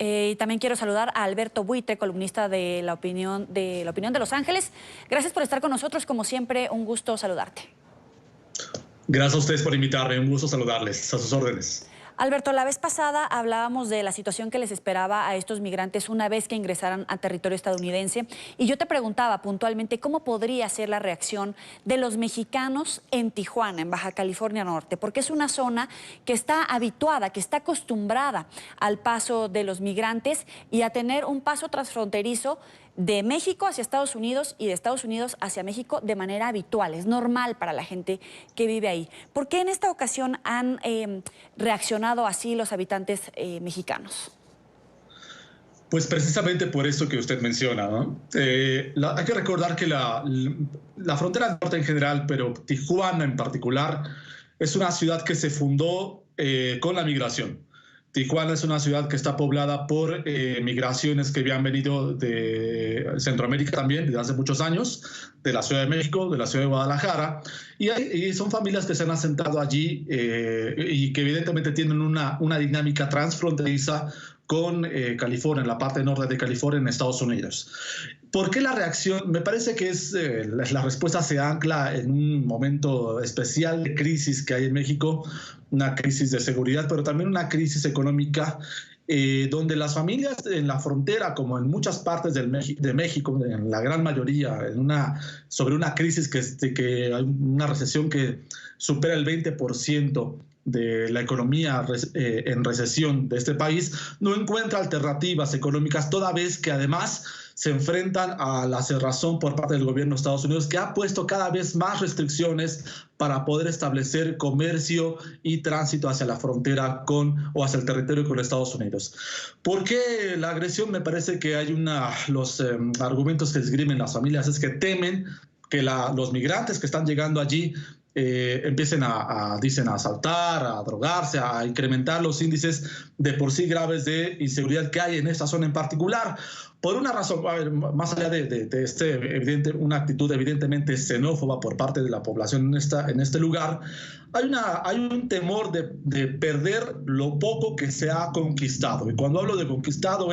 Y también quiero saludar a Alberto Buitre, columnista de La Opinión de Los Ángeles. Gracias por estar con nosotros, como siempre, un gusto saludarte. Gracias a ustedes por invitarme, un gusto saludarles, a sus órdenes. Alberto, la vez pasada hablábamos de la situación que les esperaba a estos migrantes una vez que ingresaran a territorio estadounidense y yo te preguntaba puntualmente cómo podría ser la reacción de los mexicanos en Tijuana, en Baja California Norte, porque es una zona que está habituada, que está acostumbrada al paso de los migrantes y a tener un paso transfronterizo de México hacia Estados Unidos y de Estados Unidos hacia México de manera habitual. Es normal para la gente que vive ahí. ¿Por qué en esta ocasión han reaccionado así los habitantes mexicanos? Pues precisamente por eso que usted menciona, ¿no? Hay que recordar que la frontera norte en general, pero Tijuana en particular, es una ciudad que se fundó con la migración. Tijuana es una ciudad que está poblada por migraciones que habían venido de Centroamérica también desde hace muchos años, de la Ciudad de México, de la Ciudad de Guadalajara, y son familias que se han asentado allí y que evidentemente tienen una dinámica transfronteriza con California, en la parte norte de California, en Estados Unidos. ¿Por qué la reacción? Me parece que la respuesta se ancla en un momento especial de crisis que hay en México, una crisis de seguridad, pero también una crisis económica, donde las familias en la frontera, como en muchas partes de México, en la gran mayoría, sobre una crisis que hay una recesión que supera el 20% de la economía en recesión de este país, no encuentra alternativas económicas, toda vez que además se enfrentan a la cerrazón por parte del gobierno de Estados Unidos, que ha puesto cada vez más restricciones para poder establecer comercio y tránsito hacia la frontera o hacia el territorio con Estados Unidos. ¿Por qué la agresión? Me parece que hay los argumentos que esgrimen las familias es que temen que los migrantes que están llegando allí empiecen dicen, a asaltar, a drogarse, a incrementar los índices de por sí graves de inseguridad que hay en esta zona en particular. Por una razón, más allá de una actitud evidentemente xenófoba por parte de la población en este lugar, hay un temor de perder lo poco que se ha conquistado. Y cuando hablo de conquistado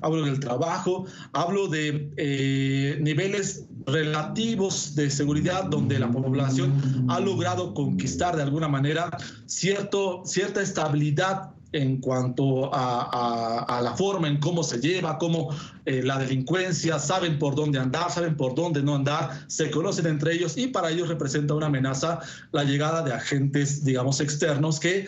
hablo del trabajo, hablo de niveles relativos de seguridad donde la población ha logrado conquistar de alguna manera cierta estabilidad en cuanto a la forma en cómo se lleva, cómo la delincuencia, saben por dónde andar, saben por dónde no andar, se conocen entre ellos y para ellos representa una amenaza la llegada de agentes, digamos, externos que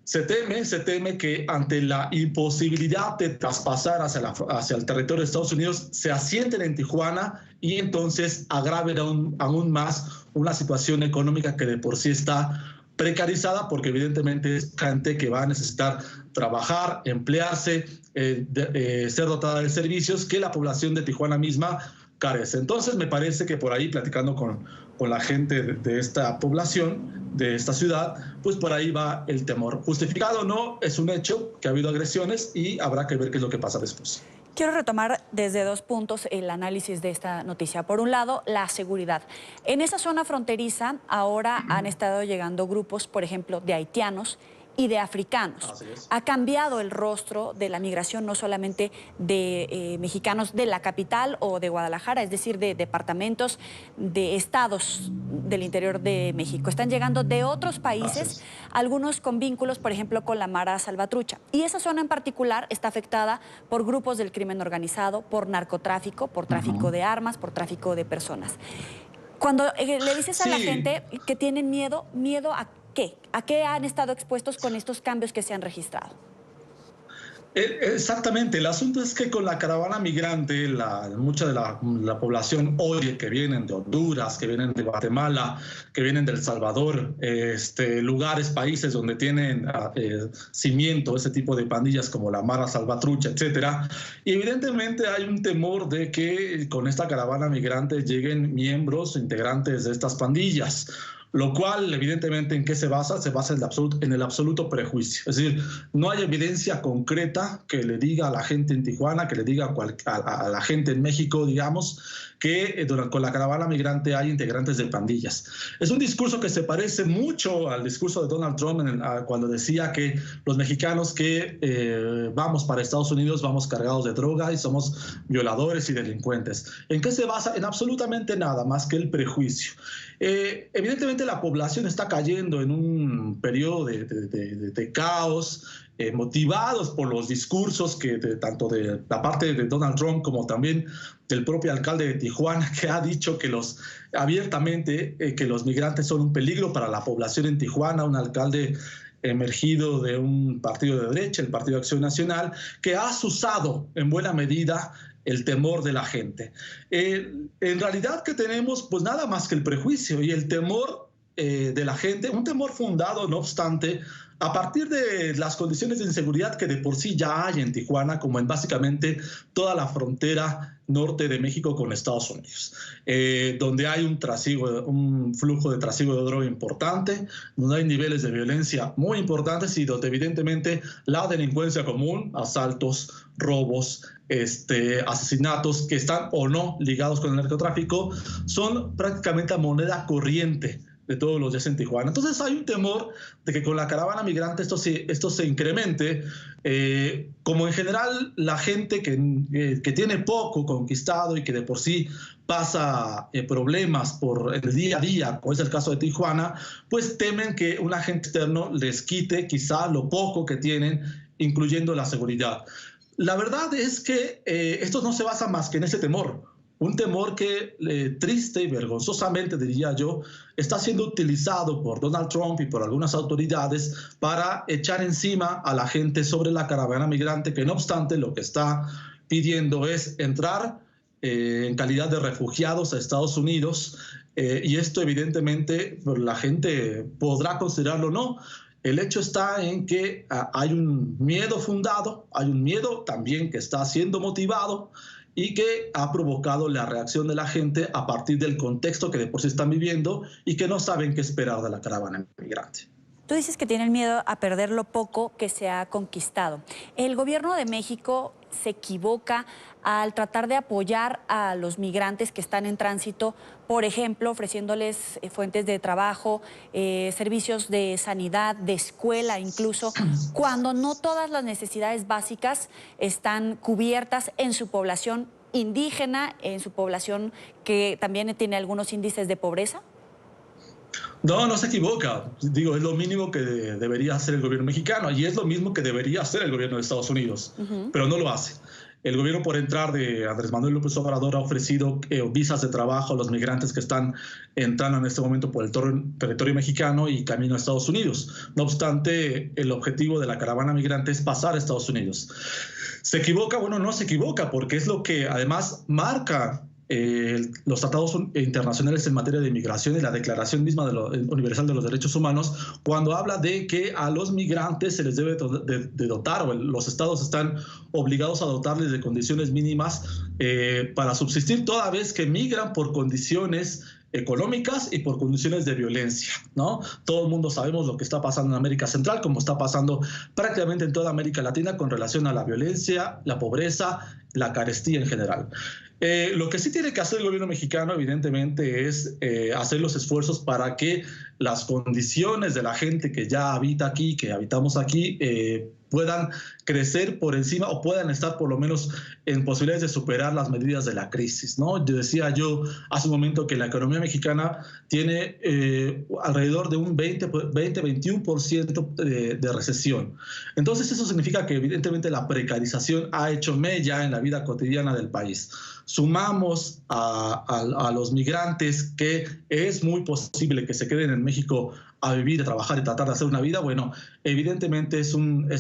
se teme que ante la imposibilidad de traspasar hacia el territorio de Estados Unidos se asienten en Tijuana y entonces agraven aún más una situación económica que de por sí está precarizada, porque evidentemente es gente que va a necesitar trabajar, emplearse, ser dotada de servicios que la población de Tijuana misma carece. Entonces me parece que por ahí, platicando con la gente de esta población, de esta ciudad, pues por ahí va el temor. Justificado o no, es un hecho que ha habido agresiones y habrá que ver qué es lo que pasa después. Quiero retomar desde dos puntos el análisis de esta noticia. Por un lado, la seguridad. En esa zona fronteriza ahora han estado llegando grupos, por ejemplo, de haitianos y de africanos. Ha cambiado el rostro de la migración, no solamente de mexicanos de la capital o de Guadalajara, es decir, de departamentos, de estados del interior de México. Están llegando de otros países, algunos con vínculos, por ejemplo, con la Mara Salvatrucha. Y esa zona en particular está afectada por grupos del crimen organizado, por narcotráfico, por tráfico de armas, por tráfico de personas. Cuando le dices a la gente que tienen miedo ¿a qué? ¿A qué han estado expuestos con estos cambios que se han registrado? Exactamente, el asunto es que con la caravana migrante, mucha de la población hoy que vienen de Honduras, que vienen de Guatemala, que vienen de El Salvador, lugares, países donde tienen cimiento ese tipo de pandillas como la Mara Salvatrucha, etcétera. Y evidentemente hay un temor de que con esta caravana migrante lleguen miembros, integrantes de estas pandillas. Lo cual, evidentemente, ¿en qué se basa? Se basa en el absoluto prejuicio. Es decir, no hay evidencia concreta que le diga a la gente en Tijuana, que le diga a la gente en México, digamos, que con la caravana migrante hay integrantes de pandillas. Es un discurso que se parece mucho al discurso de Donald Trump cuando decía que los mexicanos que vamos para Estados Unidos vamos cargados de droga y somos violadores y delincuentes. ¿En qué se basa? En absolutamente nada más que el prejuicio. Evidentemente la población está cayendo en un periodo de caos, motivados por los discursos tanto de la parte de Donald Trump como también del propio alcalde de Tijuana, que ha dicho abiertamente que los migrantes son un peligro para la población en Tijuana, un alcalde emergido de un partido de derecha, el Partido de Acción Nacional, que ha asusado en buena medida el temor de la gente. En realidad, ¿qué tenemos? Pues nada más que el prejuicio y el temor de la gente, un temor fundado, no obstante, a partir de las condiciones de inseguridad que de por sí ya hay en Tijuana, como en básicamente toda la frontera norte de México con Estados Unidos, donde hay un flujo de trasiego de droga importante, donde hay niveles de violencia muy importantes y donde evidentemente la delincuencia común, asaltos, robos, asesinatos que están o no ligados con el narcotráfico, son prácticamente a moneda corriente de todos los días en Tijuana. Entonces hay un temor de que con la caravana migrante esto se incremente, como en general la gente que tiene poco conquistado y que de por sí pasa problemas por el día a día, como es el caso de Tijuana, pues temen que un agente externo les quite quizá lo poco que tienen, incluyendo la seguridad. La verdad es que esto no se basa más que en ese temor. Un temor que, triste y vergonzosamente, diría yo, está siendo utilizado por Donald Trump y por algunas autoridades para echar encima a la gente sobre la caravana migrante, que no obstante lo que está pidiendo es entrar en calidad de refugiados a Estados Unidos, y esto evidentemente la gente podrá considerarlo o no. El hecho está en que hay un miedo fundado, hay un miedo también que está siendo motivado y que ha provocado la reacción de la gente a partir del contexto que de por sí están viviendo y que no saben qué esperar de la caravana migrante. Tú dices que tienen miedo a perder lo poco que se ha conquistado. ¿El gobierno de México se equivoca al tratar de apoyar a los migrantes que están en tránsito, por ejemplo, ofreciéndoles fuentes de trabajo, servicios de sanidad, de escuela incluso, cuando no todas las necesidades básicas están cubiertas en su población indígena, en su población que también tiene algunos índices de pobreza? No, no se equivoca. Digo, es lo mínimo que debería hacer el gobierno mexicano y es lo mismo que debería hacer el gobierno de Estados Unidos, pero no lo hace. El gobierno por entrar de Andrés Manuel López Obrador ha ofrecido visas de trabajo a los migrantes que están entrando en este momento por el territorio mexicano y camino a Estados Unidos. No obstante, el objetivo de la caravana migrante es pasar a Estados Unidos. ¿Se equivoca? Bueno, no se equivoca, porque es lo que además marca los tratados internacionales en materia de inmigración y la Declaración misma Universal de los Derechos Humanos, cuando habla de que a los migrantes se les debe de dotar, o los estados están obligados a dotarles de condiciones mínimas para subsistir, toda vez que migran por condiciones económicas y por condiciones de violencia, ¿no? Todo el mundo sabemos lo que está pasando en América Central, como está pasando prácticamente en toda América Latina con relación a la violencia, la pobreza, la carestía en general. Lo que sí tiene que hacer el gobierno mexicano, evidentemente, es hacer los esfuerzos para que las condiciones de la gente que ya habita aquí, que habitamos aquí, puedan crecer por encima o puedan estar por lo menos en posibilidades de superar las medidas de la crisis, ¿no? Decía yo hace un momento que la economía mexicana tiene alrededor de un 20-21% de recesión. Entonces eso significa que evidentemente la precarización ha hecho mella en la vida cotidiana del país. Sumamos a los migrantes, que es muy posible que se queden en México a vivir, a trabajar y tratar de hacer una vida, bueno, evidentemente es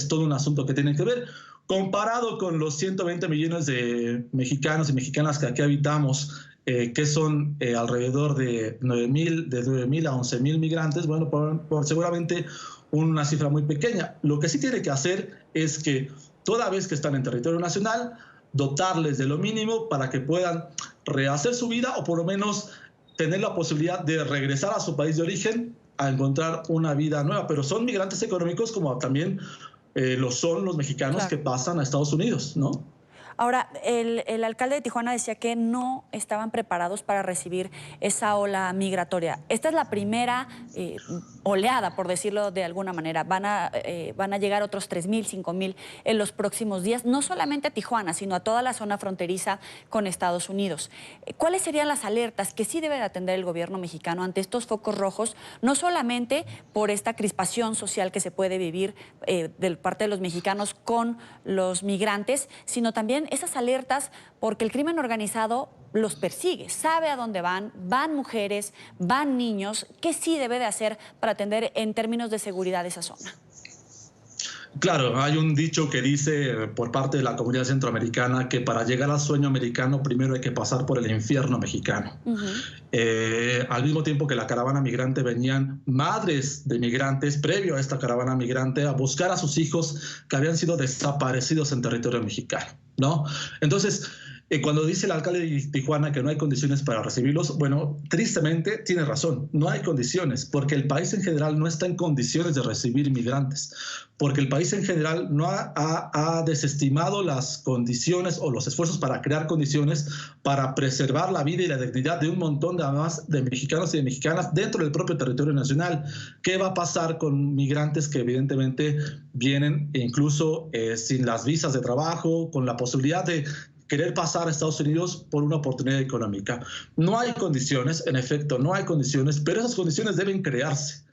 todo un asunto que tiene que ver. Comparado con los 120 millones de mexicanos y mexicanas que aquí habitamos, que son alrededor de 9.000 a 11.000 migrantes, bueno, por seguramente una cifra muy pequeña. Lo que sí tiene que hacer es que toda vez que están en territorio nacional, dotarles de lo mínimo para que puedan rehacer su vida o por lo menos tener la posibilidad de regresar a su país de origen a encontrar una vida nueva. Pero son migrantes económicos como también lo son los mexicanos Claro. que pasan a Estados Unidos, ¿no? Ahora, el alcalde de Tijuana decía que no estaban preparados para recibir esa ola migratoria. Esta es la primera oleada, por decirlo de alguna manera. Van a llegar otros 3,000, 5,000 en los próximos días, no solamente a Tijuana, sino a toda la zona fronteriza con Estados Unidos. ¿Cuáles serían las alertas que sí debe atender el gobierno mexicano ante estos focos rojos, no solamente por esta crispación social que se puede vivir de parte de los mexicanos con los migrantes, sino también esas alertas porque el crimen organizado los persigue, sabe a dónde van mujeres, van niños? ¿Qué sí debe de hacer para atender en términos de seguridad esa zona? Claro, hay un dicho que dice por parte de la comunidad centroamericana que para llegar al sueño americano primero hay que pasar por el infierno mexicano. Al mismo tiempo que la caravana migrante venían madres de migrantes previo a esta caravana migrante a buscar a sus hijos que habían sido desaparecidos en territorio mexicano, ¿no? Entonces, cuando dice el alcalde de Tijuana que no hay condiciones para recibirlos, bueno, tristemente tiene razón, no hay condiciones, porque el país en general no está en condiciones de recibir migrantes, porque el país en general no ha desestimado las condiciones o los esfuerzos para crear condiciones para preservar la vida y la dignidad de un montón de mexicanos y de mexicanas dentro del propio territorio nacional. ¿Qué va a pasar con migrantes que evidentemente vienen incluso sin las visas de trabajo, con la posibilidad de querer pasar a Estados Unidos por una oportunidad económica? No hay condiciones, en efecto, no hay condiciones, pero esas condiciones deben crearse,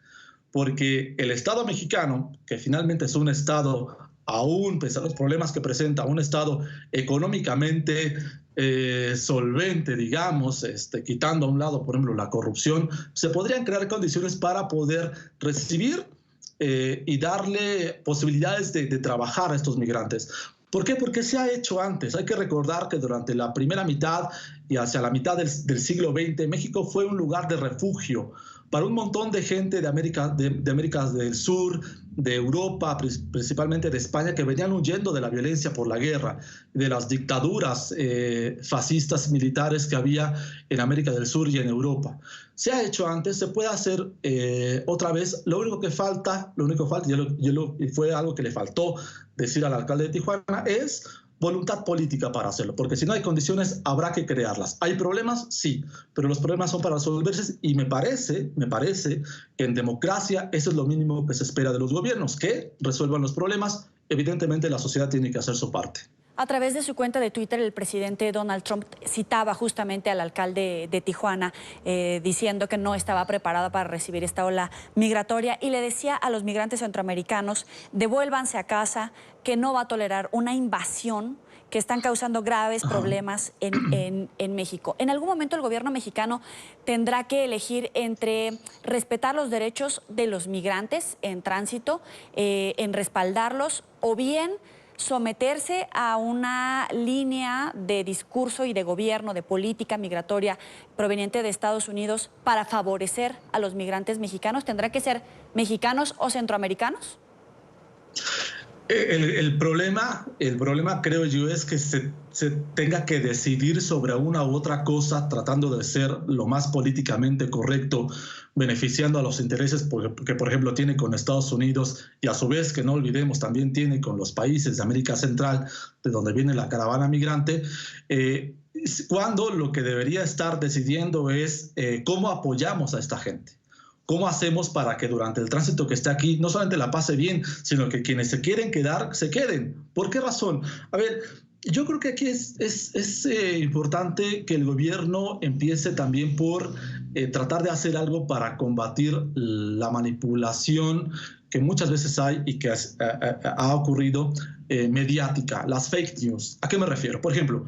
porque el Estado mexicano, que finalmente es un Estado, aún pese a los problemas que presenta, un Estado económicamente solvente, digamos, quitando a un lado, por ejemplo, la corrupción, se podrían crear condiciones para poder recibir y darle posibilidades de trabajar a estos migrantes. ¿Por qué? Porque se ha hecho antes. Hay que recordar que durante la primera mitad y hacia la mitad del siglo XX, México fue un lugar de refugio para un montón de gente de América del Sur, de Europa, principalmente de España, que venían huyendo de la violencia por la guerra, de las dictaduras fascistas militares que había en América del Sur y en Europa. Se ha hecho antes, se puede hacer otra vez. Lo único que falta, y fue algo que le faltó decir al alcalde de Tijuana, es voluntad política para hacerlo, porque si no hay condiciones habrá que crearlas. ¿Hay problemas? Sí, pero los problemas son para resolverse y me parece que en democracia eso es lo mínimo que se espera de los gobiernos, que resuelvan los problemas. Evidentemente la sociedad tiene que hacer su parte. A través de su cuenta de Twitter, el presidente Donald Trump citaba justamente al alcalde de Tijuana diciendo que no estaba preparado para recibir esta ola migratoria y le decía a los migrantes centroamericanos: devuélvanse a casa, que no va a tolerar una invasión, que están causando graves problemas en México. En algún momento el gobierno mexicano tendrá que elegir entre respetar los derechos de los migrantes en tránsito, en respaldarlos, o bien someterse a una línea de discurso y de gobierno, de política migratoria proveniente de Estados Unidos para favorecer a los migrantes mexicanos. ¿Tendrá que ser mexicanos o centroamericanos? El problema, creo yo, es que se tenga que decidir sobre una u otra cosa tratando de ser lo más políticamente correcto, beneficiando a los intereses que, por ejemplo, tiene con Estados Unidos y a su vez, que no olvidemos, también tiene con los países de América Central, de donde viene la caravana migrante, cuando lo que debería estar decidiendo es cómo apoyamos a esta gente. ¿Cómo hacemos para que durante el tránsito que esté aquí no solamente la pase bien, sino que quienes se quieren quedar, se queden? ¿Por qué razón? A ver, yo creo que aquí es importante que el gobierno empiece también por tratar de hacer algo para combatir la manipulación que muchas veces hay y que ha ocurrido mediática, las fake news. ¿A qué me refiero? Por ejemplo,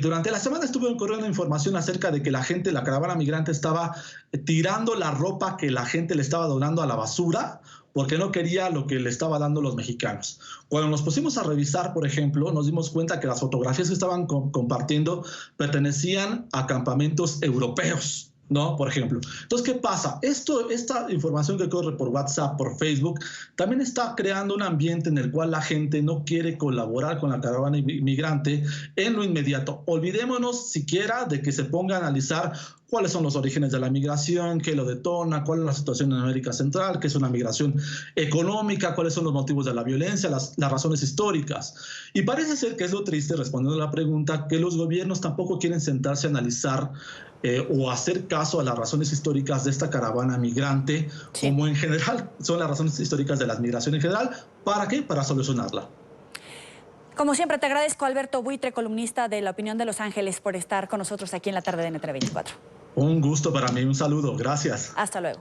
durante la semana estuve corriendo información acerca de que la caravana migrante estaba tirando la ropa que la gente le estaba donando a la basura porque no quería lo que le estaba dando los mexicanos. Cuando nos pusimos a revisar, por ejemplo, nos dimos cuenta que las fotografías que estaban compartiendo pertenecían a campamentos europeos, ¿no? Por ejemplo. Entonces, ¿qué pasa? Esta información que corre por WhatsApp, por Facebook, también está creando un ambiente en el cual la gente no quiere colaborar con la caravana migrante en lo inmediato. Olvidémonos siquiera de que se ponga a analizar cuáles son los orígenes de la migración, qué lo detona, cuál es la situación en América Central, qué es una migración económica, cuáles son los motivos de la violencia, las razones históricas. Y parece ser que es lo triste, respondiendo a la pregunta, que los gobiernos tampoco quieren sentarse a analizar o hacer caso a las razones históricas de esta caravana migrante, Sí. como en general son las razones históricas de la migración en general. ¿Para qué? Para solucionarla. Como siempre, te agradezco, Alberto Buitre, columnista de La Opinión de Los Ángeles, por estar con nosotros aquí en la tarde de NTV 24. Un gusto para mí, un saludo, gracias. Hasta luego.